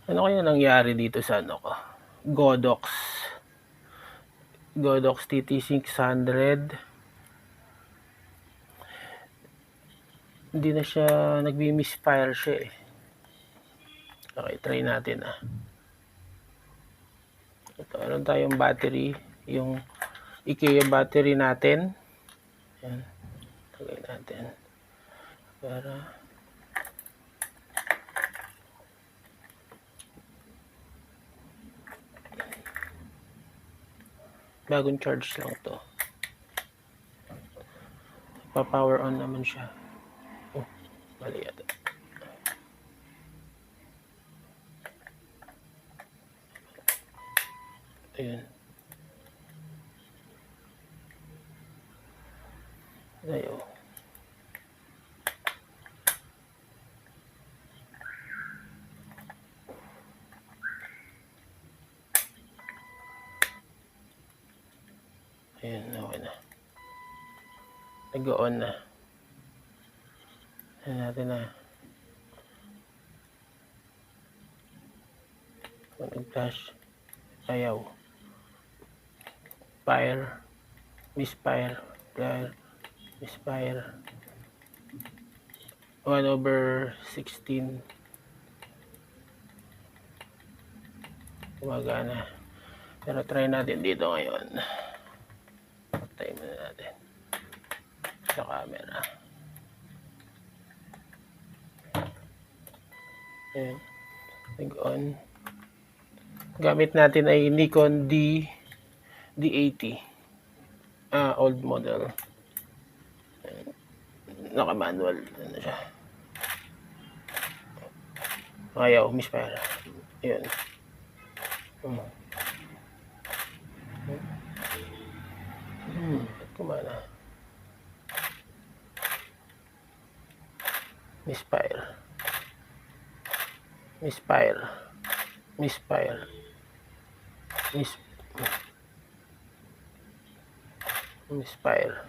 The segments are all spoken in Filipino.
Ano kaya nangyari dito sa ano ko? Godox TT600. Hindi na siya nagmi-misfire siya eh. Okay, try natin Ito, meron tayong battery, yung IKEA battery natin. Yan, tagay natin para bagong charge lang to. Pa-power on naman siya. Oh, mali yata. Ayun. Ayaw. Ayun, okay na. Nag-on na. Ayan natin na. Kung nag-flash, ayaw. Fire. Misfire. Fire. Misfire. 1/16. Gumagana. Pero try natin dito ngayon. Patay muna natin sa camera. Ayan. Nag-on. Gamit natin ay Nikon D80. Old model. Naka-manual. Ano siya? Ayaw, misfire. Ayan. Kumana. Misfire. Misfire. Misfire. Misfire.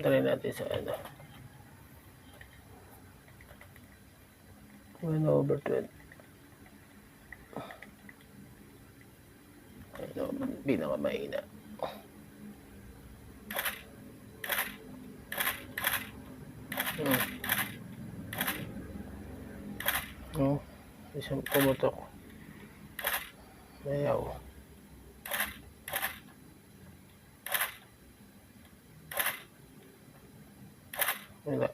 Try natin sa ano. 1/20. Ano, pinakamahina. Isang pumutok. Ayaw. Wala.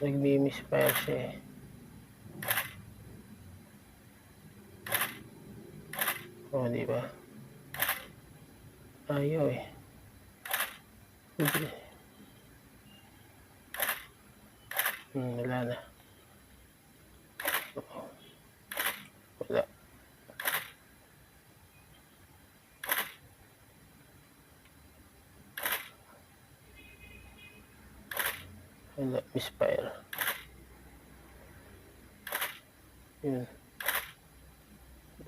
Nagmi-misfire siya eh. Di ba? Ayaw eh. Wala na. Wala. Wala. Misfire. Yun.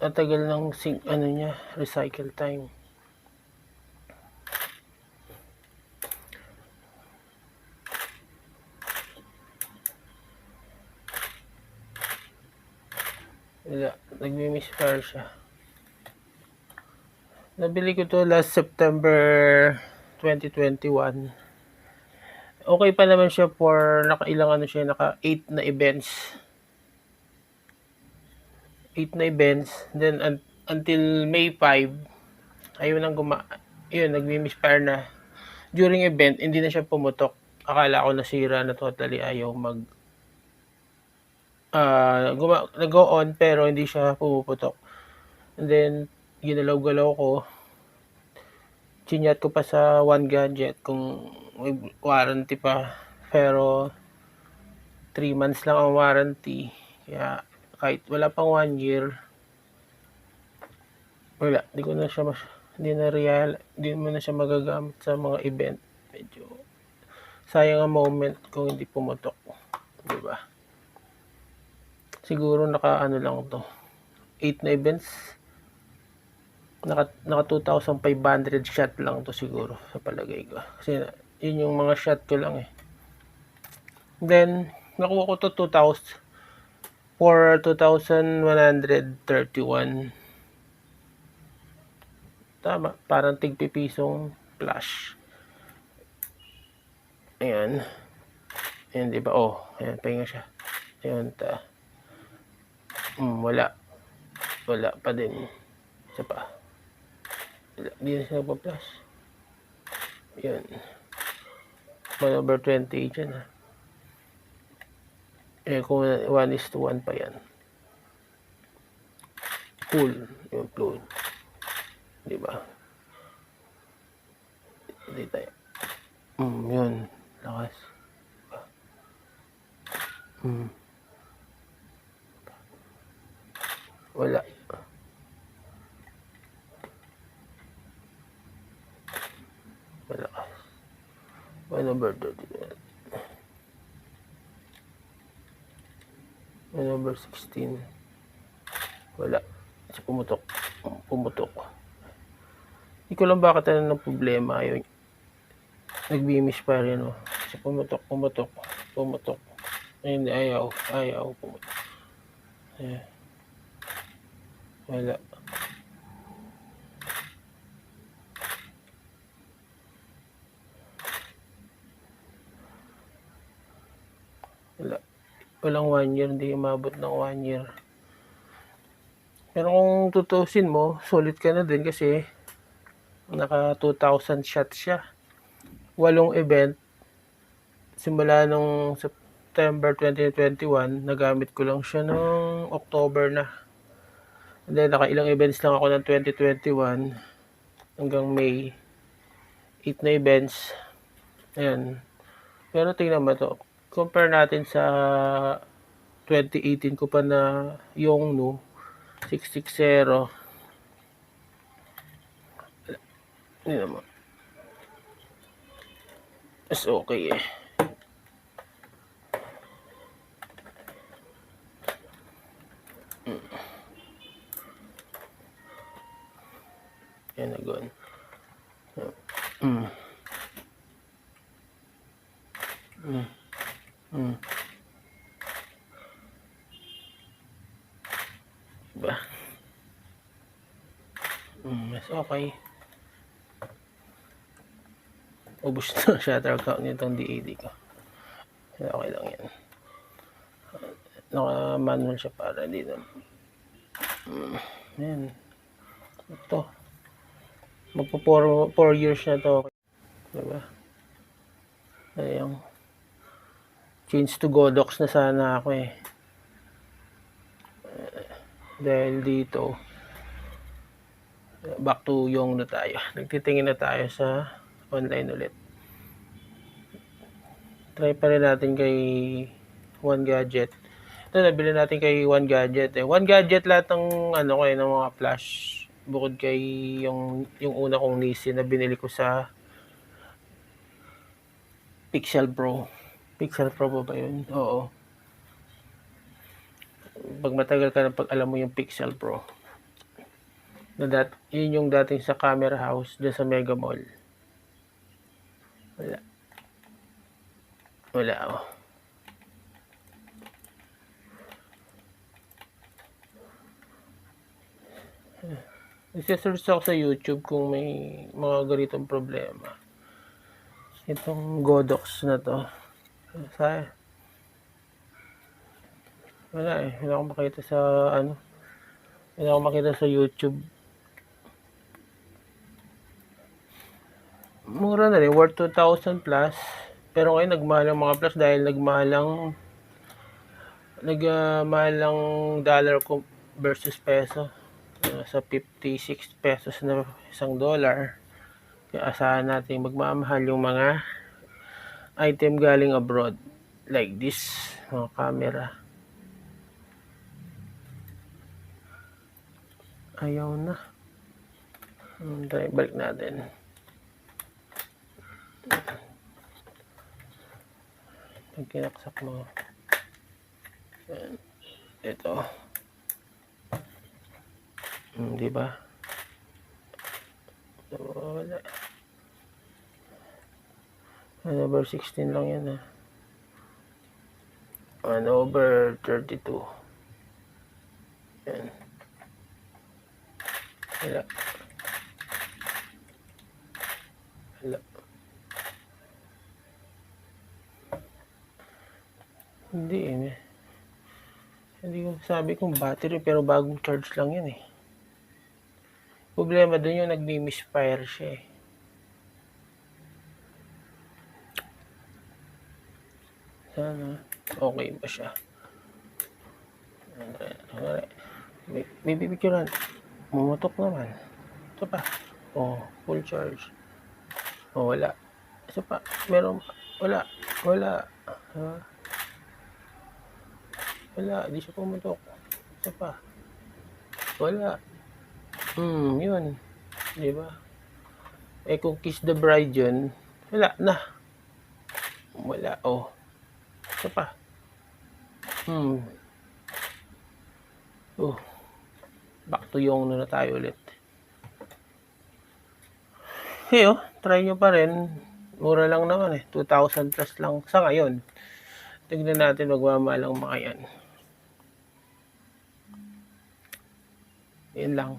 Tatagal ng ano niya, recycle time. Wala, nagmi-misfire siya. Nabili ko to last September 2021. Okay pa naman siya for nakailang ano siya, naka 8 na events. 8 na events. Then until May 5, ayun nang yun, nagmi-misfire na. During event, hindi na siya pumutok. Akala ko nasira na totally, ayaw nag-go-on pero hindi siya pumuputok. And then, ginalaw-galaw ko. Chinyat ko pa sa One Gadget kung may warranty pa. Pero, 3 months lang ang warranty. Kaya, kahit wala pang 1 year, wala. Hindi mo na siya magagamit sa mga event. Medyo, sayang ang moment kung hindi pumutok. Diba? Siguro naka lang to. 8 na events. Naka 2,500 shot lang to siguro sa palagay ko. Kasi Yun yung mga shot ko lang eh. Then, nakuha ko to 2,000 for 2,131. Tama, parang tigpipisong flash. Ayan. Ayan, diba? Oh, ayan, pahinga siya. Ayan, wala. Wala pa din. Isa pa. Wala, di na siya pa-flash. Ayan. 1/20 dyan ha. Eh, kung 1:1 pa yan. Cool. Yung fluid. Diba? Hindi tayo. Yun. Lakas. Wala. Malakas. 1/30. 1/16. Wala. Kasi pumutok. Pumutok. Hindi ko lang bakit ano ng problema. Yun. Nag-beamish pa rin. Oh. Kasi pumutok. Ayun, ayaw. Pumutok. Ayan. Wala. Walang 1 year. Hindi umabot ng 1 year. Pero kung tutusin mo, solid ka na din kasi naka 2,000 shots siya. 8 event. Simula nung September 2021, nagamit ko lang siya nung October na. And then, nakailang events lang ako ng 2021 hanggang May. 8 na events. Ayan. Pero tingnan mo to. Compare natin sa 2018 ko pa na Yongnuo 660. Tingnan mo. Mas okay eh. Yan na gone. Diba? Mas okay. Ubus na shutter count nitong DAD ko. Okay lang yan. Naka-manual siya para dito. Yan. Ito. Magpo 4 years na to. Diba? Ayun. Change to Godox na sana ako eh. Dahil dito, back to yung na tayo. Nagtitingin na tayo sa online ulit. Try pa rin natin kay One Gadget. Ito, nabili natin kay One Gadget eh. One Gadget lahat ng ano ko eh, ng mga flash. Bukod kay yung una kong Nissin na binili ko sa Pixel Pro. Pixel Pro ba yun? Oo. Pag matagal ka na pag alam mo yung Pixel Pro. Yun yung dating sa camera house dyan sa Mega Mall. Wala oh. Isa-search ako sa YouTube kung may mga ganitong problema. Itong Godox na to. Wala eh. Wala akong makita sa wala akong makita sa YouTube. Mura na rin. Worth 2,000 plus. Pero ngayon nagmahal ang mga plus dahil nagmahal ang dollar versus peso. Sa 56 pesos na isang dollar. Kaya asahan natin magmamahal yung mga item galing abroad. Like this. Mga camera. Ayaw na. Balik natin. Pag kinaksak mo. Ito. Diba? Wala. 1/16 lang yan, 1/32. Yan. Wala. Hindi ko sabi kung battery, pero bagong charge lang yan eh. Problema dun yung nagmi-misfire siya eh. Sana okay ba siya? May pipicturan. Pumutok naman. Ito pa. Full charge. Wala. Isa pa. Meron pa. Wala. Wala. Di siya pumutok. Isa pa. Wala. Yun. Diba? Kung Kiss the Bride yun, wala na. Wala. Isa pa. Back to yung na tayo ulit. Try nyo pa rin. Mura lang naman 2,000 plus lang sa ngayon. Tignan natin, magmamalang makayan. Yun lang.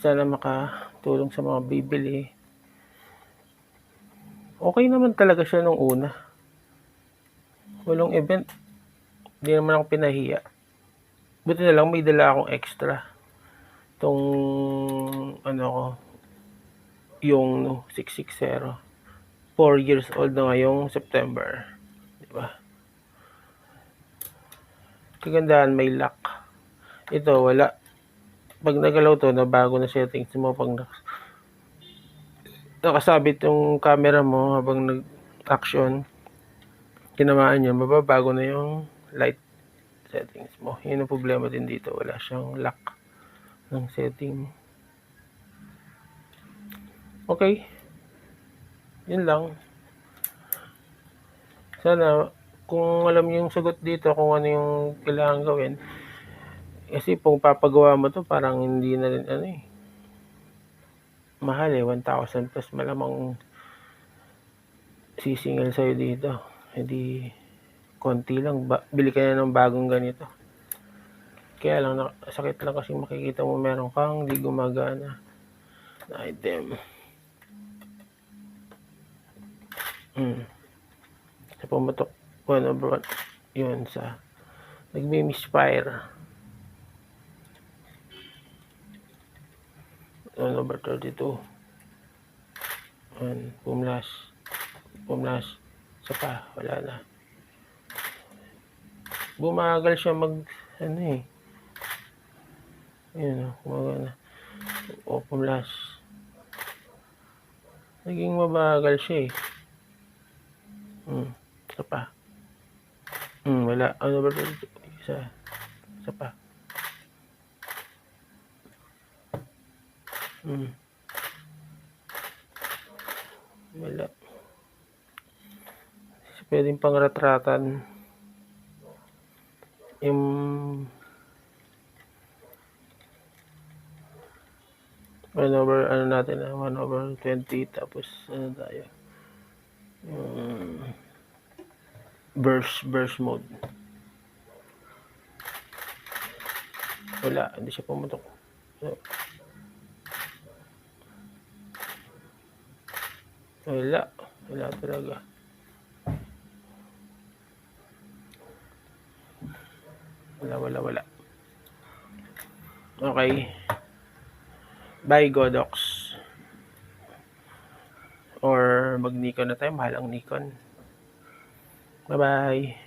Sana makatulong sa mga bibili. Okay naman talaga siya nung una. Walang event. Hindi naman ako pinahiya. Buti na lang may dala akong extra. Itong yung 660. 4 years old na ngayong September. Diba? Kagandahan, may lock. Ito, wala. Pag nagalaw to, nabago na settings mo. Pag nakasabit yung camera mo habang nag-action, tinamaan nyo, mababago na yung light settings mo. Yun ang problema din dito. Wala siyang lock ng setting. Okay. Yun lang. Sana, kung alam niyo yung sagot dito, kung ano yung kailangan gawin, kasi kung papagawa mo to, parang hindi na rin mahal 1,000 plus, malamang sisingil sa'yo dito. Hindi, konti lang, bili ka na ng bagong ganito. Kaya lang, sakit lang kasi makikita mo meron kang di gumagana na item. Sa pumutok 1/1 yun sa nagmi-misfire 1/32. Pumlash sa pa, wala na. Bumagal siya gumagana. Pumlash. Naging mabagal siya Isa pa. Wala. Isa pa. Wala. Pwedeng pang-retratan. Yung 1/20, tapos tayo? Burst mode. Wala, hindi siya pumutok. Wala talaga. Wala. Okay. Bye, Godox. Or mag-Nikon na tayo. Mahal ang Nikon. Bye-bye.